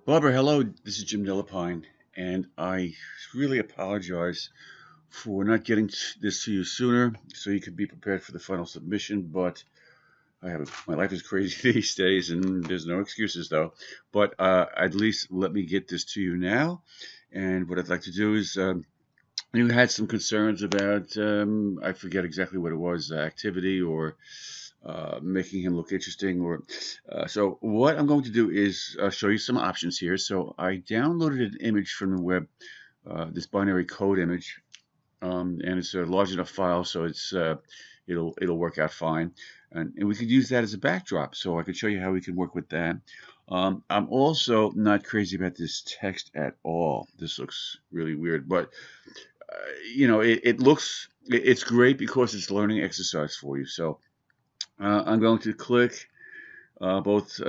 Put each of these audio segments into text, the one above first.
Barbara, hello. This is Jim Delapine, and I really apologize for not getting this to you sooner, so you could be prepared for the final submission. But my life is crazy these days, and there's no excuses though. But at least let me get this to you now. And what I'd like to do is, you had some concerns about, I forget exactly what it was, activity or making him look interesting. Or so what I'm going to do is show you some options here. So I downloaded an image from the web, this binary code image, and it's a large enough file, so it'll work out fine. And we could use that as a backdrop. So I could show you how we can work with that. I'm also not crazy about this text at all. This looks really weird, but it's great because it's learning exercise for you. So I'm going to click both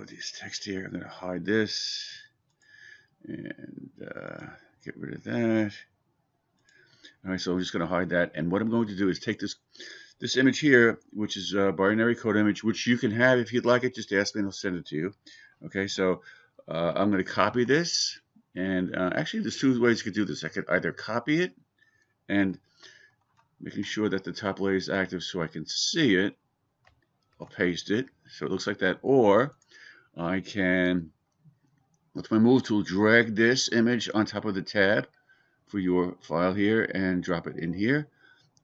these text here. I'm going to hide this and get rid of that. All right, so I'm just going to hide that. And what I'm going to do is take this image here, which is a binary code image, which you can have if you'd like it. Just ask me and I'll send it to you. Okay, so I'm going to copy this. And actually, there's two ways you could do this. I could either copy it and making sure that the top layer is active so I can see it. I'll paste it so it looks like that. Or I can, with my move tool, drag this image on top of the tab for your file here and drop it in here.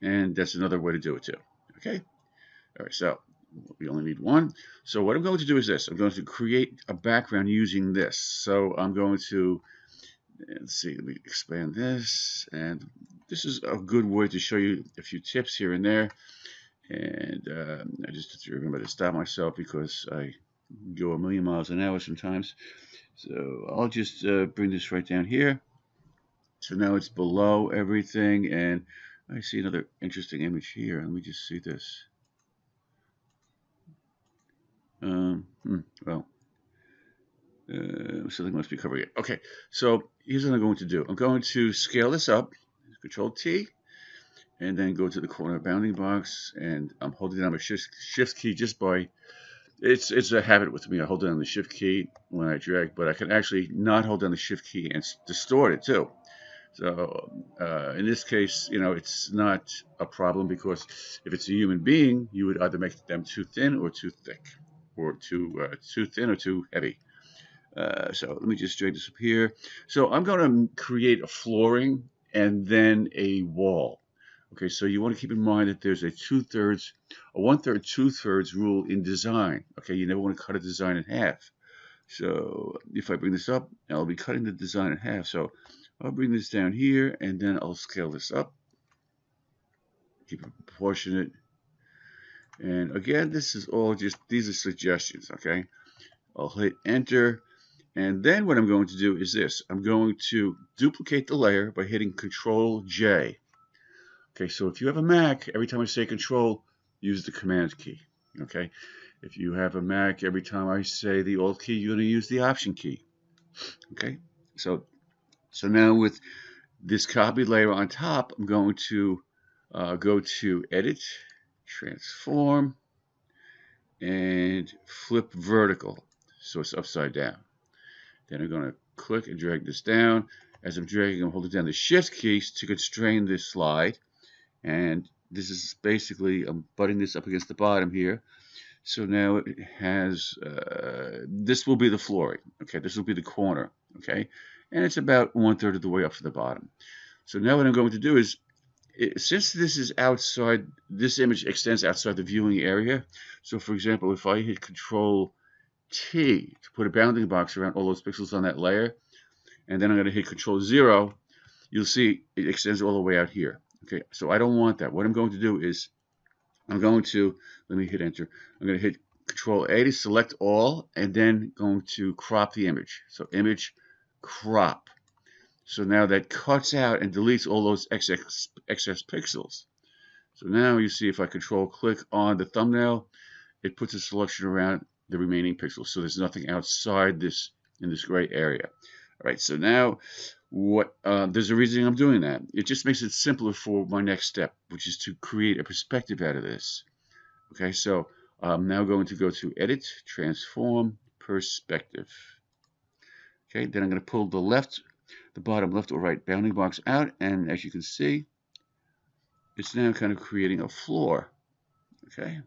And that's another way to do it too. Okay. All right. So we only need one. So what I'm going to do is this. I'm going to create a background using this. So I'm going to, let's see, let me expand this. And this is a good way to show you a few tips here and there. And I just have to remember to stop myself because I go a million miles an hour sometimes. So I'll just bring this right down here. So now it's below everything, and I see another interesting image here. Let me just see this. Well, something must be covering it. Okay, so here's what I'm going to do. I'm going to scale this up, Control T, and then go to the corner bounding box, and I'm holding down my shift key just by, it's a habit with me. I hold down the shift key when I drag, but I can actually not hold down the shift key and distort it too. So in this case, it's not a problem because if it's a human being, you would either make them too thin or too thick, or too thin or too heavy. So let me just drag this up here. So I'm going to create a flooring and then a wall. Okay, so you want to keep in mind that there's a 2/3, a 1/3, 2/3 rule in design. Okay, you never want to cut a design in half. So if I bring this up, I'll be cutting the design in half. So I'll bring this down here and then I'll scale this up. Keep it proportionate. And again, this is all just, these are suggestions, okay? I'll hit enter. And then what I'm going to do is this. I'm going to duplicate the layer by hitting Control J. Okay, so if you have a Mac, every time I say Control, use the Command key. Okay, if you have a Mac, every time I say the Alt key, you're going to use the Option key. Okay, so now with this copied layer on top, I'm going to go to Edit, Transform, and Flip Vertical, so it's upside down. Then I'm going to click and drag this down. As I'm dragging, I'm holding down the Shift keys to constrain this slide. And this is basically, I'm butting this up against the bottom here. So now it has, this will be the flooring. Okay, this will be the corner. Okay, and it's about 1/3 of the way up to the bottom. So now what I'm going to do is, since this is outside, this image extends outside the viewing area. So for example, if I hit Control T to put a bounding box around all those pixels on that layer, and then I'm going to hit Control 0, you'll see it extends all the way out here. Okay, so I don't want that. What I'm going to do is, I'm going to, let me hit enter. I'm going to hit Control A to select all, and then going to crop the image. So image, crop. So now that cuts out and deletes all those excess pixels. So now you see if I control click on the thumbnail, it puts a selection around the remaining pixels. So there's nothing outside this, in this gray area. All right, so now there's a reason I'm doing that. It just makes it simpler for my next step, which is to create a perspective out of this. Okay, so I'm now going to go to Edit, Transform, Perspective. Okay, then I'm going to pull the bottom left or right bounding box out, and as you can see, it's now kind of creating a floor. Okay,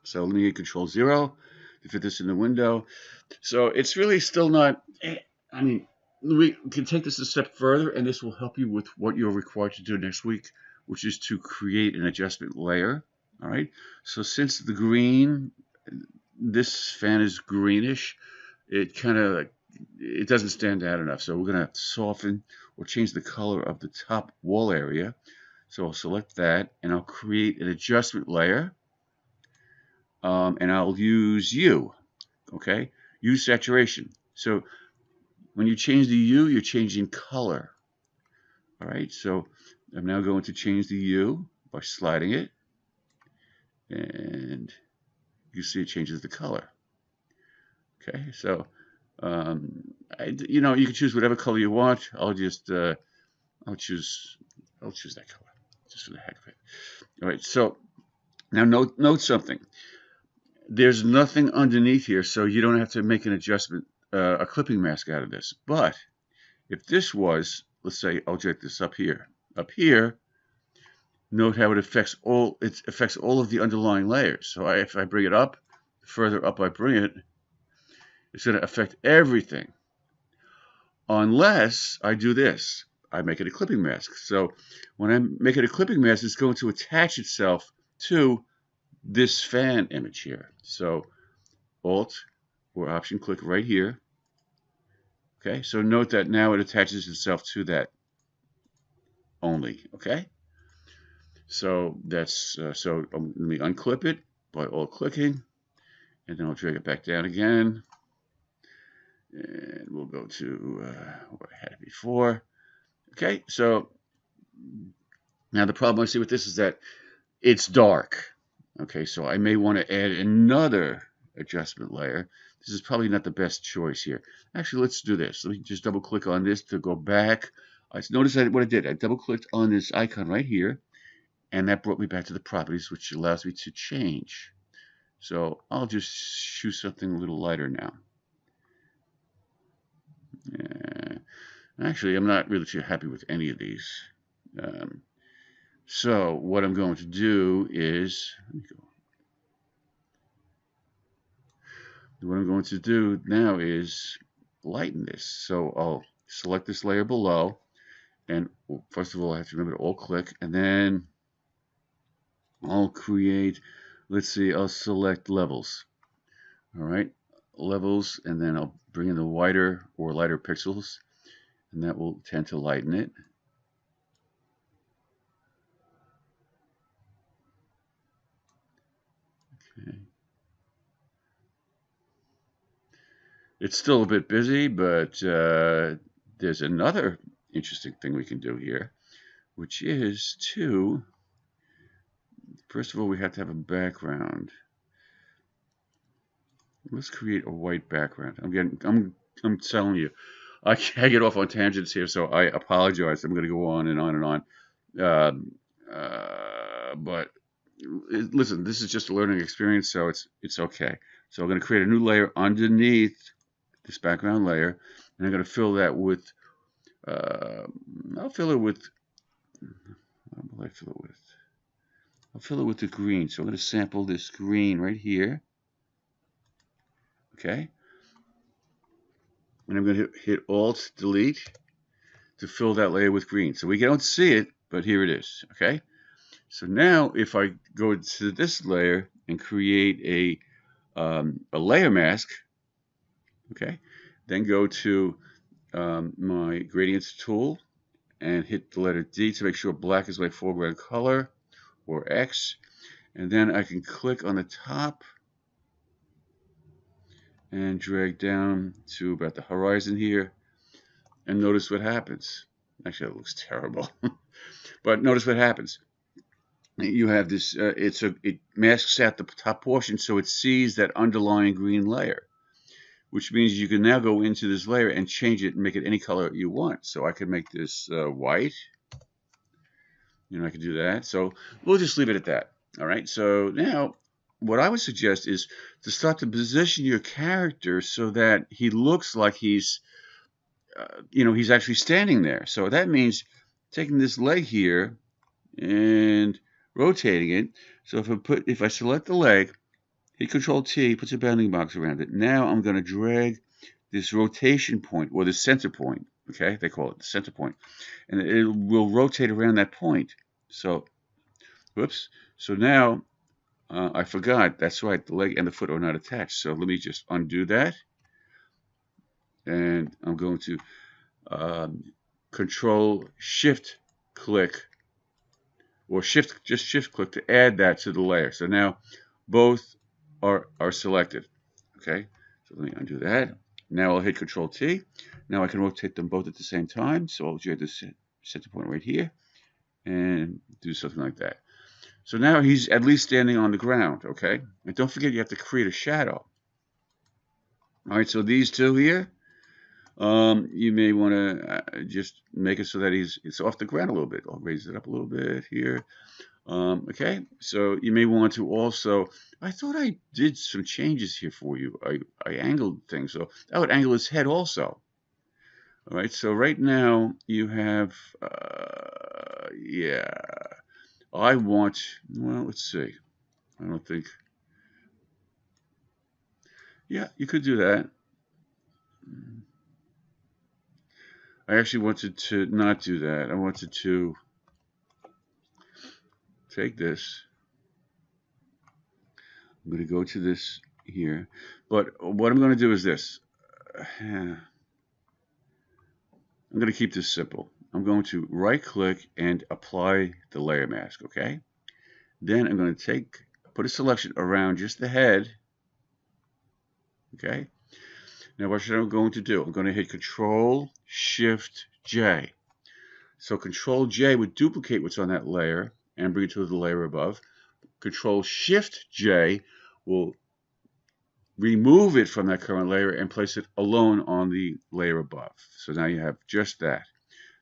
so let me hit Control-0 to fit this in the window. So it's really still not, I mean, we can take this a step further, and this will help you with what you're required to do next week, which is to create an adjustment layer. All right, so since the green, this fan is greenish, it doesn't stand out enough. So we're going to soften or change the color of the top wall area. So I'll select that, and I'll create an adjustment layer, and I'll use hue. Okay, hue saturation. So when you change the hue, you're changing color. All right, so I'm now going to change the hue by sliding it, and you see it changes the color. Okay, so you can choose whatever color you want. I'll choose that color just for the heck of it. All right, so now note something. There's nothing underneath here, so you don't have to make an adjustment, a clipping mask out of this. But if this was, let's say, I'll drag this up here. Up here, note how it affects all of the underlying layers. So if I bring it up, the further up I bring it, it's going to affect everything. Unless I do this, I make it a clipping mask. So when I make it a clipping mask, it's going to attach itself to this fan image here. So Alt or Option click right here. Okay, so note that now it attaches itself to that only. Okay, so that's so let me unclip it by Alt clicking, and then I'll drag it back down again, and we'll go to where I had it before. Okay, so now the problem I see with this is that it's dark. Okay, so I may want to add another adjustment layer. This is probably not the best choice here. Actually, let's do this. Let me just double click on this to go back. Notice what I did. I double clicked on this icon right here, and that brought me back to the properties, which allows me to change. So I'll just choose something a little lighter now. Actually, I'm not really too happy with any of these. So what I'm going to do is, what I'm going to do now is lighten this. So I'll select this layer below, and first of all, I have to remember to Alt click, and then I'll create, let's see, I'll select levels. All right, levels, and then I'll bring in the whiter or lighter pixels, and that will tend to lighten it. Okay. It's still a bit busy, but there's another interesting thing we can do here, which is to, first of all, we have to have a background. Let's create a white background. I'm telling you, I get off on tangents here, so I apologize. I'm going to go on and on and on. But listen, this is just a learning experience, so it's okay. So I'm going to create a new layer underneath this background layer, and I'm going to fill that with, I'll fill it with the green. So I'm going to sample this green right here. Okay. And I'm going to hit Alt Delete to fill that layer with green. So we don't see it, but here it is. Okay. So now if I go to this layer and create a layer mask, okay, then go to my gradients tool and hit the letter D to make sure black is my foreground color, or X, and then I can click on the top and drag down to about the horizon here, and notice what happens. Actually, that looks terrible. But notice what happens. You have this, it masks out the top portion so it sees that underlying green layer, which means you can now go into this layer and change it and make it any color you want. So I can make this white. I can do that. So we'll just leave it at that. All right, so now what I would suggest is to start to position your character so that he looks like he's, he's actually standing there. So that means taking this leg here and rotating it. So if I select the leg, hit Control T, puts a bounding box around it. Now I'm going to drag this rotation point, or the center point. Okay, they call it the center point, and it will rotate around that point. So, whoops. So now I forgot. That's right. The leg and the foot are not attached. So let me just undo that, and I'm going to Control Shift click, or just shift click to add that to the layer. So now both are selected. Okay, so let me undo that. Now I'll hit Control T. Now I can rotate them both at the same time. So I'll drag the center point right here and do something like that. So now he's at least standing on the ground. Okay, and don't forget you have to create a shadow. All right, so these two here, you may want to just make it so that it's off the ground a little bit. I'll raise it up a little bit here. Okay, so you may want to also, I thought I did some changes here for you. I angled things, so I would angle his head also. All right, so right now you have, yeah, I want, well, let's see. I don't think, yeah, you could do that. I actually wanted to not do that. I wanted to take this. I'm going to go to this here. But what I'm going to do is this. I'm going to keep this simple. I'm going to right click and apply the layer mask, okay? Then I'm going to put a selection around just the head, okay? Now what should I going to do? I'm going to hit Control Shift J. So Control J would duplicate what's on that layer and bring it to the layer above. Control Shift J will remove it from that current layer and place it alone on the layer above. So now you have just that.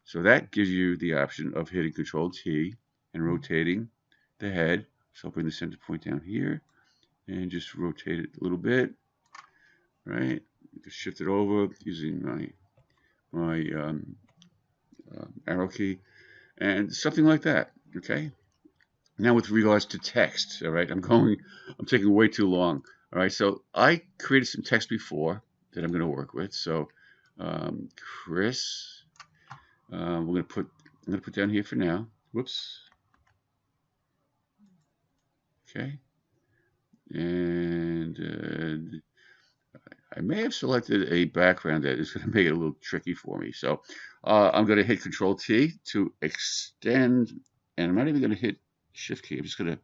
So that gives you the option of hitting Control T and rotating the head. So I'll bring the center point down here and just rotate it a little bit, right? Just shift it over using my arrow key and something like that, okay? Now with regards to text, all right, I'm taking way too long. All right, so I created some text before that I'm going to work with. So Chris, I'm going to put down here for now. Whoops. Okay. And I may have selected a background that is going to make it a little tricky for me. So I'm going to hit Control T to extend, and I'm not even going to hit Shift key. I'm just going to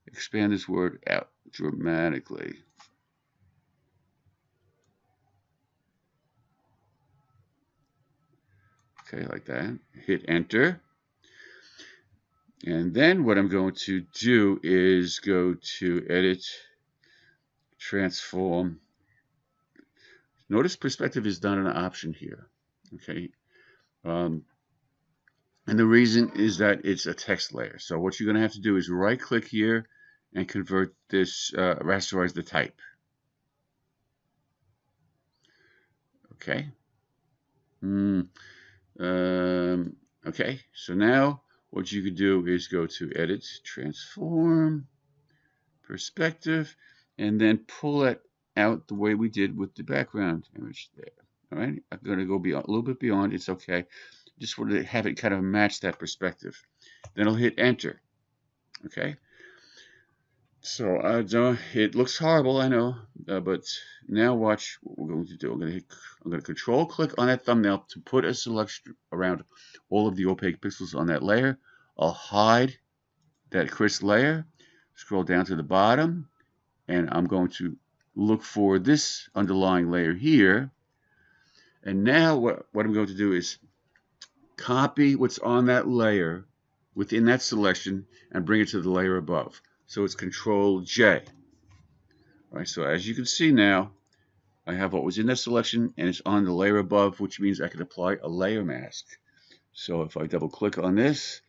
expand this word out dramatically. Okay, like that. Hit Enter. And then what I'm going to do is go to Edit, Transform. Notice perspective is not an option here. Okay. And the reason is that it's a text layer. So what you're going to have to do is right click here and convert this, rasterize the type. Okay. Okay, so now what you could do is go to Edit, Transform, Perspective, and then pull it out the way we did with the background image there. All right, I'm going to go beyond, a little bit beyond. It's okay. Just want to have it kind of match that perspective. Then I'll hit Enter. Okay. So it looks horrible, I know, but now watch what we're going to do. I'm going to Control click on that thumbnail to put a selection around all of the opaque pixels on that layer. I'll hide that Chris layer, scroll down to the bottom, and I'm going to look for this underlying layer here. And now what I'm going to do is copy what's on that layer within that selection and bring it to the layer above. So it's Control J. All right, so as you can see now, I have what was in that selection and it's on the layer above, which means I can apply a layer mask. So if I double click on this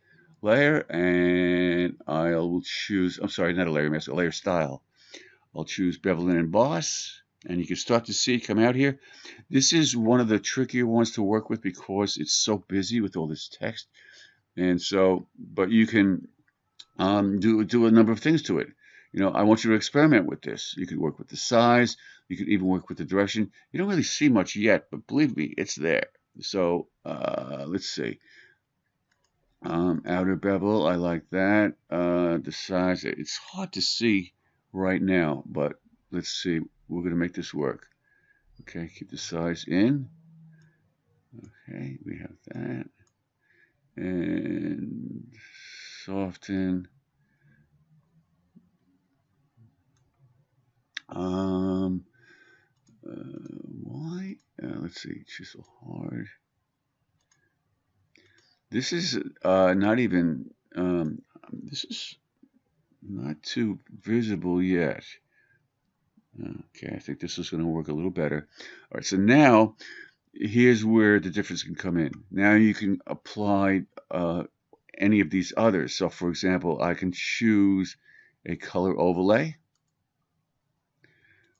layer and I will choose, I'm sorry, not a layer mask, a layer style. I'll choose bevel and emboss, and you can start to see it come out here. This is one of the trickier ones to work with because it's so busy with all this text. And so, but you can do a number of things to it. I want you to experiment with this. You could work with the size. You could even work with the direction. You don't really see much yet, but believe me, it's there. So let's see. Outer bevel, I like that. The size, it's hard to see right now, but let's see. We're going to make this work. Okay, keep the size in. Okay, we have that. And soften. Why? Let's see, chisel hard. This is not even, this is not too visible yet. Okay, I think this is going to work a little better. All right, so now here's where the difference can come in. Now you can apply any of these others. So for example, I can choose a color overlay.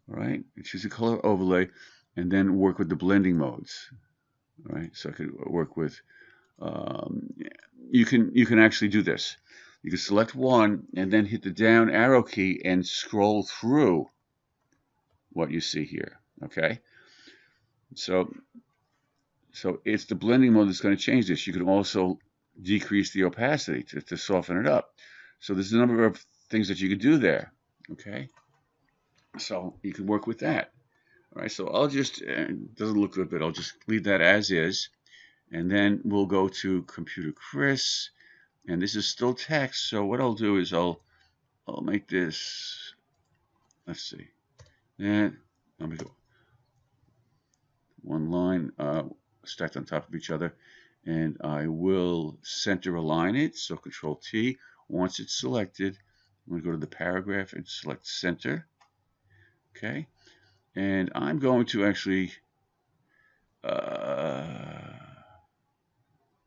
All right, choose a color overlay and then work with the blending modes. All right, so I could work with, you can actually do this. You can select one and then hit the down arrow key and scroll through what you see here. Okay, so it's the blending mode that's going to change this. You can also decrease the opacity to soften it up. So there's a number of things that you could do there. Okay, so you can work with that. All right, so I'll just, it doesn't look good, but I'll just leave that as is. And then we'll go to Computer Chris. And this is still text, so what I'll do is I'll make this, let's see, and let me go one line stacked on top of each other, and I will center align it, so Control T. Once it's selected, I'm going to go to the paragraph and select center. Okay, and I'm going to actually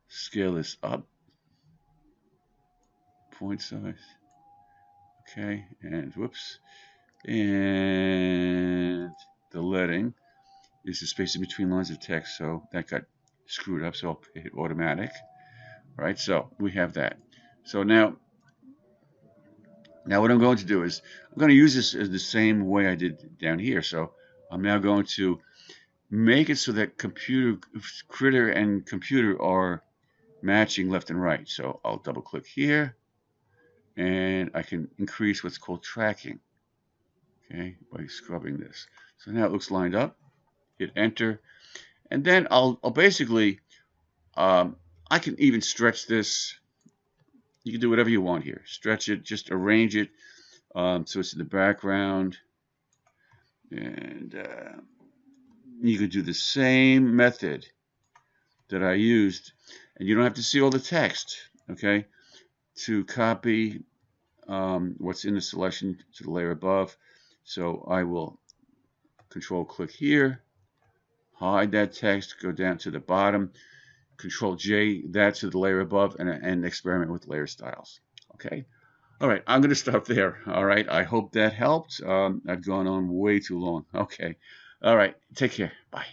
scale this up, point size. Okay, and whoops, and the leading is the spacing between lines of text, so that got screwed up, so I'll hit automatic. All right, so we have that. So now what I'm going to do is I'm going to use this as the same way I did down here. So I'm now going to make it so that critter and computer are matching left and right. So I'll double click here and I can increase what's called tracking, okay, by scrubbing this. So now it looks lined up. Hit enter, and then I'll basically, I can even stretch this. You can do whatever you want here. Stretch it, just arrange it so it's in the background, and you could do the same method that I used, and you don't have to see all the text, okay, to copy what's in the selection to the layer above. So I will Control click here, hide that text, go down to the bottom, Control J that to the layer above, and experiment with layer styles. Okay. All right, I'm going to stop there. All right, I hope that helped. I've gone on way too long. Okay. All right, take care. Bye.